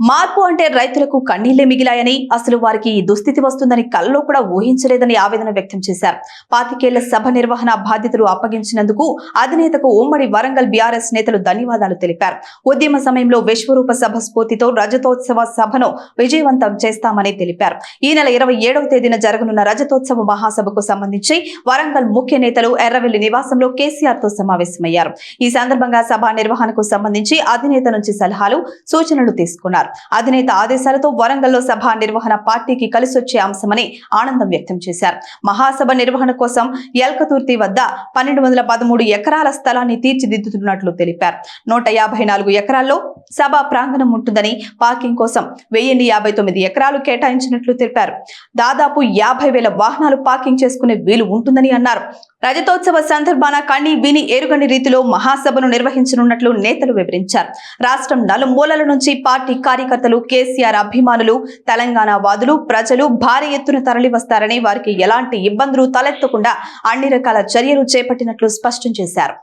మార్పు అంటే రైతులకు కన్నీళ్లే మిగిలాయని, అసలు వారికి ఈ దుస్థితి వస్తుందని కల్లో కూడా ఊహించలేదని ఆవేదన వ్యక్తం చేశారు. 25 ఏళ్ల సభ నిర్వహణ బాధ్యతలు అప్పగించినందుకు అధినేతకు ఉమ్మడి వరంగల్ బీఆర్ఎస్ నేతలు ధన్యవాదాలు తెలిపారు. ఉద్యమ సమయంలో విశ్వరూప సభ స్ఫూర్తితో రజతోత్సవ సభను విజయవంతం చేస్తామని తెలిపారు. ఈ నెల 27వ తేదీన జరగనున్న రజతోత్సవ మహాసభకు సంబంధించి వరంగల్ ముఖ్య నేతలు ఎర్రవెల్లి నివాసంలో కేసీఆర్ తో సమావేశమయ్యారు. ఈ సందర్భంగా సభ నిర్వహణకు సంబంధించి అధినేత నుంచి సలహాలు, సూచనలు తీసుకున్నారు. అధినేత ఆదేశాలతో వరంగల్లో సభ నిర్వహణ పార్టీకి కలిసొచ్చే అంశమని ఆనందం వ్యక్తం చేశారు. మహాసభ నిర్వహణ కోసం ఎల్కతుర్తి వద్ద 1213 ఎకరాల స్థలాన్ని తీర్చిదిద్దుతున్నట్లు తెలిపారు. 154 ఎకరాల్లో సభ ప్రాంగణం ఉంటుందని, పార్కింగ్ కోసం 1059 ఎకరాలు కేటాయించినట్లు తెలిపారు. దాదాపు 50,000 వాహనాలు పార్కింగ్ చేసుకునే వీలు ఉంటుందని అన్నారు. రజతోత్సవ సందర్భాన కని విని ఎరుగని రీతిలో మహాసభను నిర్వహించనున్నట్లు నేతలు వివరించారు. రాష్ట్రం నలుమూలల నుంచి పార్టీ కార్యకర్తలు, కేసీఆర్ అభిమానులు, తెలంగాణ వాదులు, ప్రజలు భారీ ఎత్తున తరలి వస్తారని, వారికి ఎలాంటి ఇబ్బందులు తలెత్తకుండా అన్ని రకాల చర్యలు చేపట్టినట్లు స్పష్టం చేశారు.